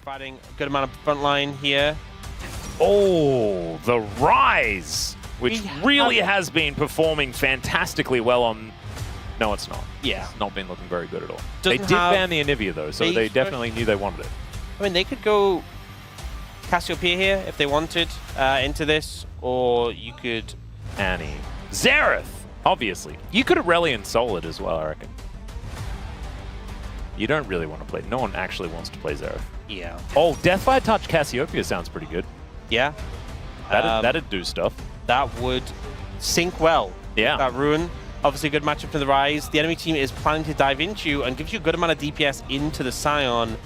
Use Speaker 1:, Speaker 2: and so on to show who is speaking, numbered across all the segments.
Speaker 1: providing a good amount of front line here.
Speaker 2: Oh, the Rise, which really has been performing fantastically well on... No, it's not.
Speaker 1: Yeah.
Speaker 2: It's not been looking very good at all.
Speaker 1: Doesn't
Speaker 2: they did ban the Anivia, though, so they definitely knew they wanted it.
Speaker 1: I mean, they could go Cassiopeia here if they wanted into this, or you could...
Speaker 2: Annie. Xerath, obviously. You could Aurelion Soul it as well, I reckon. You don't really want to play... No one actually wants to play Xerath.
Speaker 1: Yeah.
Speaker 2: Oh, Deathfire Touch Cassiopeia sounds pretty good.
Speaker 1: Yeah.
Speaker 2: That'd do stuff.
Speaker 1: That would sync well.
Speaker 2: Yeah.
Speaker 1: That Ruin. Obviously a good matchup for the Rise. The enemy team is planning to dive into you and gives you a good amount of DPS into the Scion.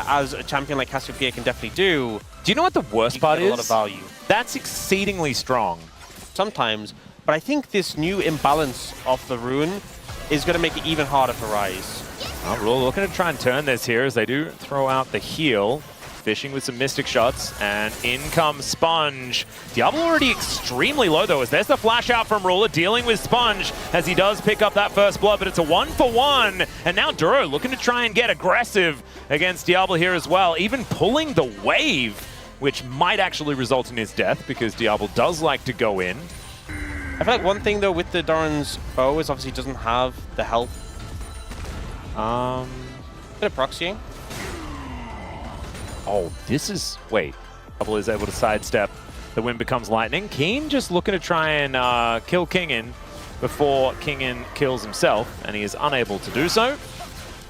Speaker 1: As a champion like Cassiopeia can definitely do.
Speaker 2: Do you know what the worst part is?
Speaker 1: A lot of value.
Speaker 2: That's exceedingly strong.
Speaker 1: Sometimes, but I think this new imbalance of the Rune is going to make it even harder for Rise.
Speaker 2: Rule looking to try and turn this here as they do throw out the heal. Fishing with some Mystic shots, and in comes Sponge. Diable already extremely low, though, as there's the flash out from Ruler, dealing with Sponge as he does pick up that first blood, but it's a 1-for-1. And now Duro looking to try and get aggressive against Diable here as well, even pulling the wave, which might actually result in his death, because Diable does like to go in.
Speaker 1: I feel like one thing, though, with the Doran's bow is obviously doesn't have the health. Bit of proxying.
Speaker 2: Oh, this is... Wait. Diable is able to sidestep. The wind becomes lightning. Keen just looking to try and kill Kingin before Kingin kills himself, and he is unable to do so.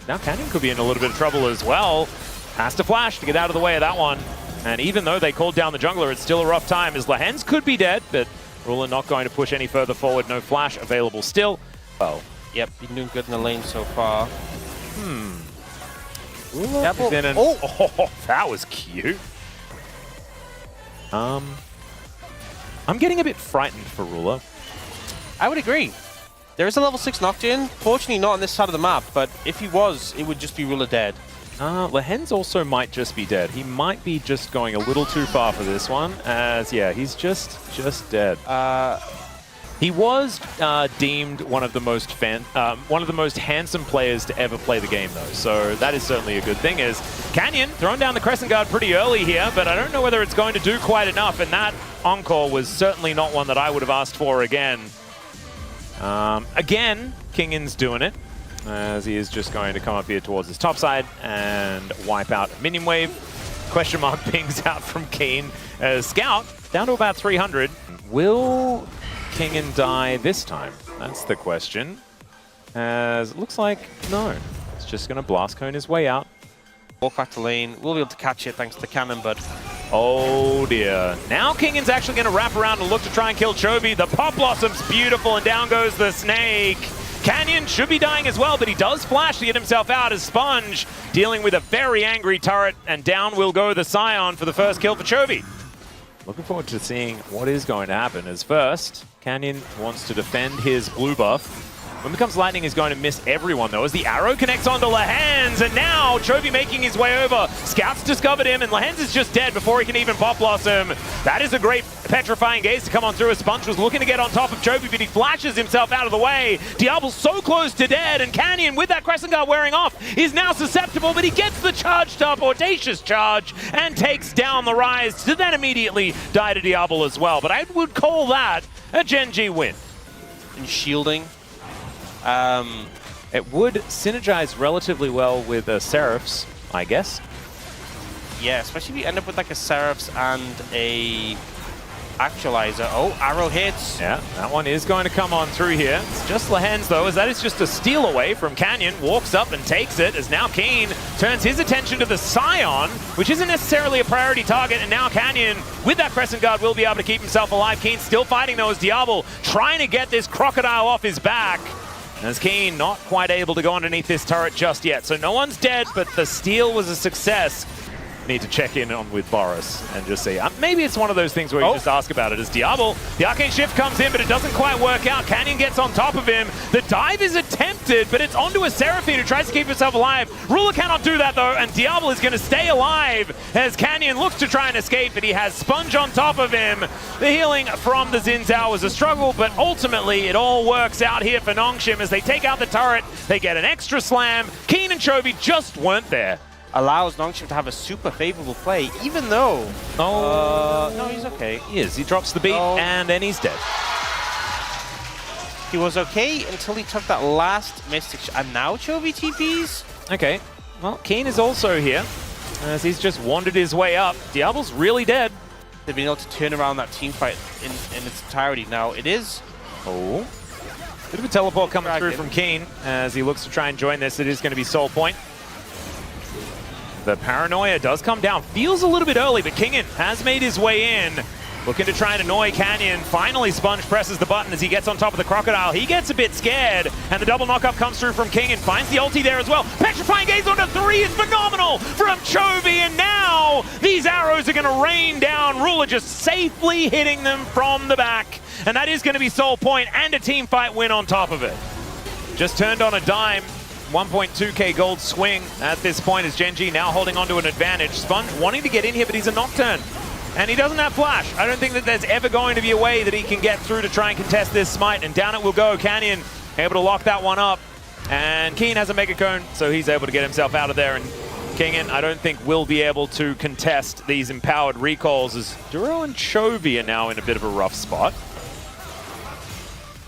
Speaker 2: Now Canyon could be in a little bit of trouble as well. Has to flash to get out of the way of that one. And even though they called down the jungler, it's still a rough time, as Lehens could be dead, but Ruler not going to push any further forward. No flash available still. Oh.
Speaker 1: Yep, been doing good in the lane so far.
Speaker 2: Oh, that was cute. I'm getting a bit frightened for Ruler.
Speaker 1: I would agree. There is a level 6 Nocturne. Fortunately not on this side of the map, but if he was, it would just be Ruler dead.
Speaker 2: Lehens also might just be dead. He might be just going a little too far for this one, as, yeah, he's just dead. He was deemed one of the most handsome players to ever play the game, though. So that is certainly a good thing. Is Canyon throwing down the Crescent Guard pretty early here, but I don't know whether it's going to do quite enough. And that Encore was certainly not one that I would have asked for again. Again, Kingin's doing it, as he is just going to come up here towards his top side and wipe out a minion wave. Question mark pings out from Keen. Scout down to about 300. Will Kingin die this time? That's the question. As it looks like, no. It's just going to blast cone his way out.
Speaker 1: Walk back to lane. We'll be able to catch it thanks to the cannon, but...
Speaker 2: Oh dear. Now Kingin's actually going to wrap around and look to try and kill Chovy. The Pop Blossom's beautiful, and down goes the snake. Canyon should be dying as well, but he does flash to get himself out as Sponge, dealing with a very angry turret, and down will go the Scion for the first kill for Chovy. Looking forward to seeing what is going to happen, as first, Canyon wants to defend his blue buff. When it becomes lightning, he's going to miss everyone, though, as the arrow connects onto Lehens, and now Chovy making his way over. Scouts discovered him, and Lehens is just dead before he can even Pop Blossom. That is a great petrifying gaze to come on through, as Sponge was looking to get on top of Chovy, but he flashes himself out of the way. Diable's so close to dead, and Canyon, with that Crescent Guard wearing off, is now susceptible, but he gets the charged up, audacious charge, and takes down the Rise to then immediately die to Diable as well. But I would call that a Gen G win.
Speaker 1: And shielding.
Speaker 2: It would synergize relatively well with Seraphs, I guess.
Speaker 1: Yeah, especially if you end up with like a Seraphs and a Actualizer. Oh, arrow hits.
Speaker 2: Yeah, that one is going to come on through here. It's just Lehens, though, as that is just a steal away from Canyon. Walks up and takes it, as now Keen turns his attention to the Scion, which isn't necessarily a priority target, and now Canyon, with that Crescent Guard, will be able to keep himself alive. Keen still fighting, though, as Diable trying to get this crocodile off his back. As Keen not quite able to go underneath this turret just yet. So no one's dead, but the steal was a success. need to check in on with Boris and just see. Maybe it's one of those things where you just ask about it. As Diable, the Arcane Shift comes in, but it doesn't quite work out. Canyon gets on top of him. The dive is attempted, but it's onto a Seraphine who tries to keep himself alive. Ruler cannot do that though, and Diable is going to stay alive as Canyon looks to try and escape, but he has Sponge on top of him. The healing from the Xin Zhao was a struggle, but ultimately it all works out here for Nongshim as they take out the turret. They get an extra slam. Keen and Chovy just weren't there.
Speaker 1: Allows Nongshim to have a super favorable play, even though... no, he's okay.
Speaker 2: He is. He drops the beat, and then he's dead.
Speaker 1: He was okay until he took that last Mystic shot, and now Chovy TPs?
Speaker 2: Okay. Well, Keen is also here, as he's just wandered his way up. Diable's really dead.
Speaker 1: They've been able to turn around that team fight in its entirety. Now, it is...
Speaker 2: Oh. Bit of a teleport coming through from Keen, as he looks to try and join this. It is going to be Soul Point. The Paranoia does come down. Feels a little bit early, but Kingen has made his way in. Looking to try and annoy Canyon. Finally, Sponge presses the button as he gets on top of the Crocodile. He gets a bit scared, and the double knock-up comes through from Kingen. Finds the ulti there as well. Petrifying Gaze onto 3 is phenomenal from Chovy, and now these arrows are going to rain down. Ruler just safely hitting them from the back. And that is going to be Soul Point and a team fight win on top of it. Just turned on a dime. 1.2k gold swing at this point as Gen G now holding on to an advantage. Sponge wanting to get in here, but he's a Nocturne. And he doesn't have Flash. I don't think that there's ever going to be a way that he can get through to try and contest this Smite. And down it will go. Canyon able to lock that one up. And Keen has a Mega Cone, so he's able to get himself out of there. And Kingen, I don't think, will be able to contest these empowered recalls as Duro and Chovy are now in a bit of a rough spot.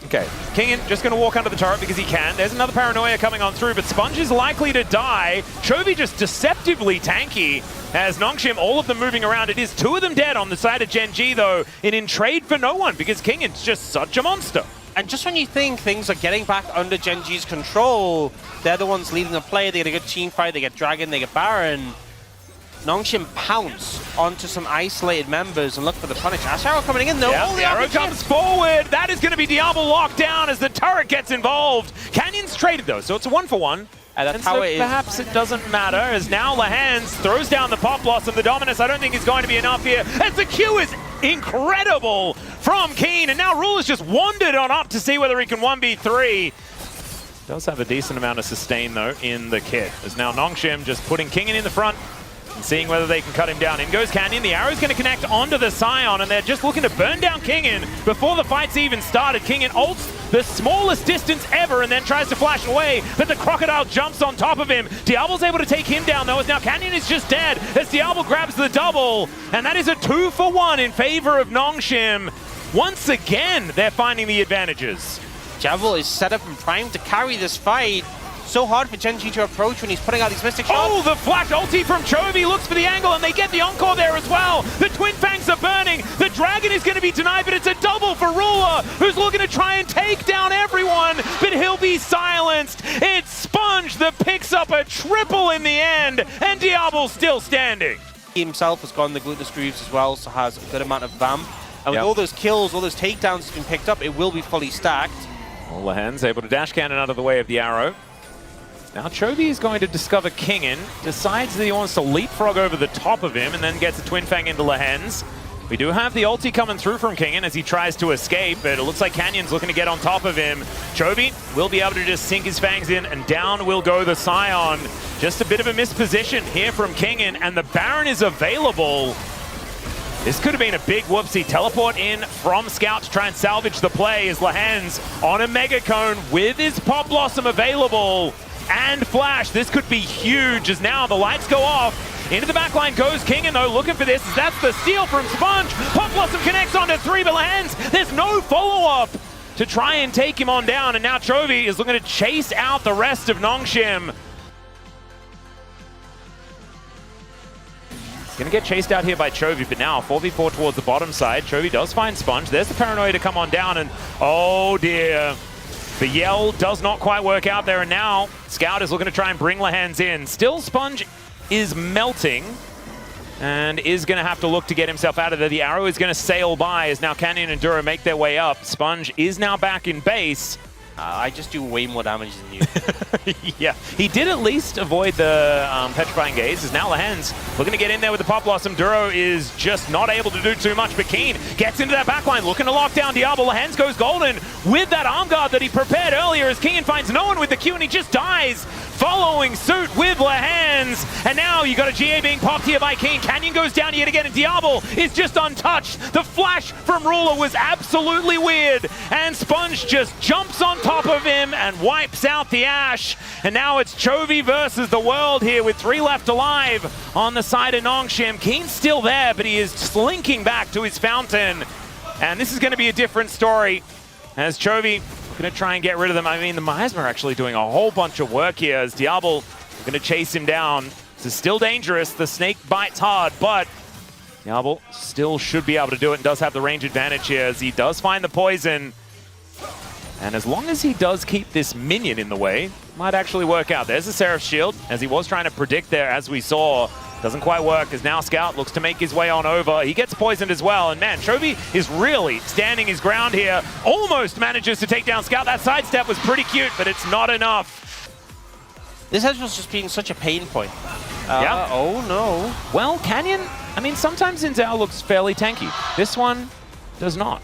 Speaker 2: Okay, Kingen just going to walk under the turret because he can. There's another Paranoia coming on through, but Sponge is likely to die. Chovy just deceptively tanky as Nongshim, all of them moving around. It is 2 of them dead on the side of Gen G, though, and in trade for no one because Kingen's just such a monster.
Speaker 1: And just when you think things are getting back under Gen G's control, they're the ones leading the play. They get a good team fight, they get Dragon, they get Baron. Nongshim pounce onto some isolated members and look for the punish. Ash Arrow coming in though.
Speaker 2: Yep, the arrow comes forward. That is going to be Diable locked down as the turret gets involved. Canyon's traded though, so it's a 1-for-1. And so perhaps it doesn't matter as now Lahans throws down the Pop Blossom. The Dominus I don't think is going to be enough here as the Q is incredible from Keen. And now Ruler's just wandered on up to see whether he can 1v3. Does have a decent amount of sustain though in the kit. As now Nongshim just putting Kingen in the front. And seeing whether they can cut him down. In goes Canyon. The arrow's going to connect onto the Scion, and they're just looking to burn down Kingen before the fight's even started. Kingen ults the smallest distance ever and then tries to flash away, but the Crocodile jumps on top of him. Diable's able to take him down, though, as now Canyon is just dead as Diable grabs the double, and that is a 2-for-1 in favor of Nongshim. Once again, they're finding the advantages.
Speaker 1: Javel is set up and primed to carry this fight. So hard for Gen G to approach when he's putting out these Mystic shots.
Speaker 2: Oh, the flash ulti from Chovy looks for the angle, and they get the encore there as well. The Twin Fangs are burning. The Dragon is going to be denied, but it's a double for Ruler, who's looking to try and take down everyone, but he'll be silenced. It's Sponge that picks up a triple in the end, and Diable's still standing.
Speaker 1: He himself has gone the Glutinous Grooves as well, so has a good amount of vamp. And with all those kills, all those takedowns that's been picked up, it will be fully stacked.
Speaker 2: All the hands able to dash cannon out of the way of the arrow. Now Chovy is going to discover Kingen, decides that he wants to leapfrog over the top of him and then gets a Twin Fang into Lahens. We do have the ulti coming through from Kingen as he tries to escape, but it looks like Canyon's looking to get on top of him. Chovy will be able to just sink his fangs in, and down will go the Scion. Just a bit of a misposition here from Kingen, and the Baron is available. This could have been a big whoopsie. Teleport in from Scout to try and salvage the play as Lahens on a Mega Cone with his Pop Blossom available. And Flash, this could be huge as now the lights go off. Into the backline goes Kingen though, looking for this. That's the steal from Sponge. Pop Blossom connects onto 3 hands. There's no follow-up to try and take him on down. And now Chovy is looking to chase out the rest of Nongshim. He's going to get chased out here by Chovy, but now 4v4 towards the bottom side. Chovy does find Sponge. There's the Paranoia to come on down, and oh dear. The yell does not quite work out there, and now Scout is looking to try and bring Lahans in. Still, Sponge is melting and is going to have to look to get himself out of there. The arrow is going to sail by as now Canyon and Duro make their way up. Sponge is now back in base,
Speaker 1: I just do way more damage than you.
Speaker 2: Yeah, he did at least avoid the Petrifying Gaze, as now Lehens looking to get in there with the Pop Blossom. Duro is just not able to do too much, but Keen gets into that backline, looking to lock down Diable. Lehens goes golden with that arm guard that he prepared earlier, as Keen finds no one with the Q, and he just dies, following suit with Lehens. And now you got a GA being popped here by Keen. Canyon goes down yet again, and Diable is just untouched. The flash from Ruler was absolutely weird, and Sponge just jumps on top of him and wipes out the Ashe. And now it's Chovy versus the world here with 3 left alive on the side of Nongshim. Keen's still there, but he is slinking back to his fountain. And this is going to be a different story as Chovy going to try and get rid of them. I mean, the Miasma are actually doing a whole bunch of work here as Diable going to chase him down. This is still dangerous. The snake bites hard, but Diable still should be able to do it and does have the range advantage here as he does find the poison. And as long as he does keep this minion in the way, might actually work out. There's the Seraph's Shield, as he was trying to predict there, as we saw. Doesn't quite work, as now Scout looks to make his way on over. He gets poisoned as well, and man, Chovy is really standing his ground here. Almost manages to take down Scout. That sidestep was pretty cute, but it's not enough.
Speaker 1: This edge was just being such a pain point.
Speaker 2: Yeah.
Speaker 1: Oh no.
Speaker 2: Well, Canyon, I mean, sometimes Xin looks fairly tanky. This one does not.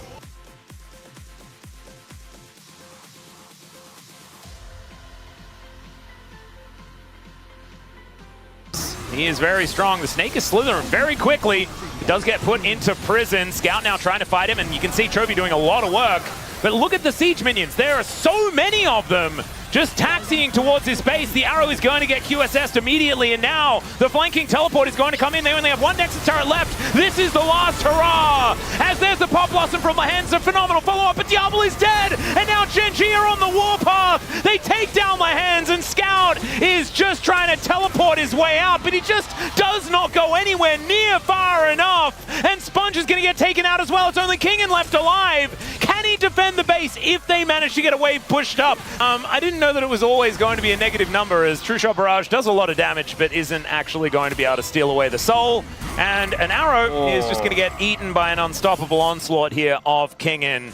Speaker 2: He is very strong. The snake is slithering very quickly. He does get put into prison. Scout now trying to fight him, and you can see Chovy doing a lot of work. But look at the siege minions. There are so many of them just taxiing towards his base. The arrow is going to get QSS'd immediately, and now the flanking teleport is going to come in. They only have 1 Nexus turret left. This is the last hurrah, as there's the Pop Blossom from Lehens. A phenomenal follow-up, but Diable is dead, and now Gen.G are on the warpath. They take down Lehens, and Scout is just trying to teleport his way out, but he just does not go anywhere near far enough, and Sponge is going to get taken out as well. It's only Kingen left alive. Can he defend the base if they manage to get a wave pushed up? I didn't know that it was always going to be a negative number, as True Shot Barrage does a lot of damage but isn't actually going to be able to steal away the soul, and an arrow is just going to get eaten by an unstoppable onslaught here of Kingen.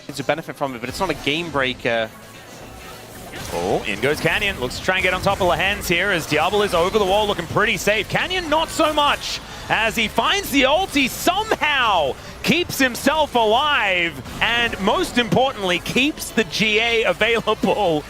Speaker 1: It's a benefit from it, but it's not a game breaker.
Speaker 2: Oh, in goes Canyon. Looks to try and get on top of Lehens here as Diable is over the wall looking pretty safe. Canyon not so much, as he finds the ulti, somehow keeps himself alive, and most importantly, keeps the GA available.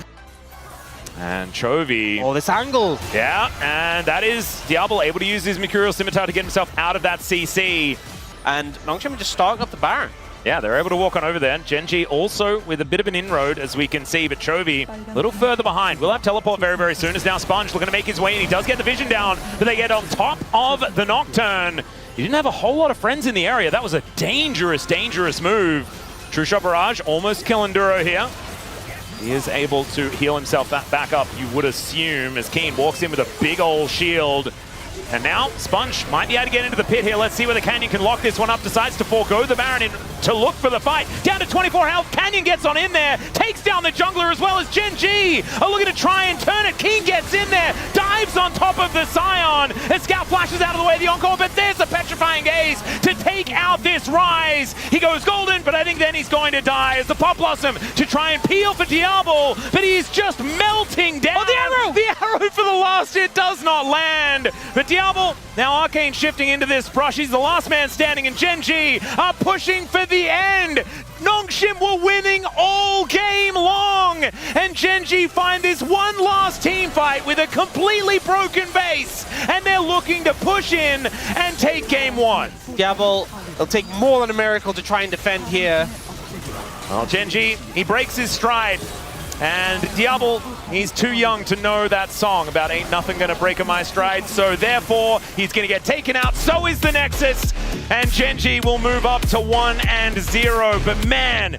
Speaker 2: And Chovy.
Speaker 1: Oh, this angle.
Speaker 2: Yeah, and that is Diable able to use his Mercurial Scimitar to get himself out of that CC.
Speaker 1: And Nongshim just starting up the Baron.
Speaker 2: Yeah, they're able to walk on over there. Gen.G also with a bit of an inroad, as we can see, but Chovy a little further behind. We'll have teleport very, very soon, as now Sponge looking to make his way, and he does get the vision down, but they get on top of the Nocturne. He didn't have a whole lot of friends in the area. That was a dangerous, dangerous move. True Shot Barrage almost killing Duro here. He is able to heal himself back up, you would assume, as Keen walks in with a big old shield. And now Sponge might be able to get into the pit here. Let's see whether Canyon can lock this one up. Decides to forego the Baron in to look for the fight. Down to 24 health. Canyon gets on in there. Takes down the jungler as well as Gen.G are looking to try and turn it. Keen gets in there. Dives on top of the Scion. And Scout flashes out of the way of the Encore. But there's the Petrifying Gaze to take out this Rise. He goes golden, but I think then he's going to die as the Pop Blossom to try and peel for Diable. But he's just melting down.
Speaker 1: Oh, the arrow!
Speaker 2: The arrow for the last hit does not land. But Diable, now Arcane shifting into this brush. He's the last man standing, and Gen.G are pushing for the end. Nongshim were winning all game long, and Gen.G find this one last team fight with a completely broken base, and they're looking to push in and take game 1.
Speaker 1: Diable, it'll take more than a miracle to try and defend here.
Speaker 2: Well, Gen.G, he breaks his stride. And Diable, he's too young to know that song about ain't nothing gonna break my stride, so therefore he's gonna get taken out. So is the Nexus, and Gen.G will move up to 1-0. But man,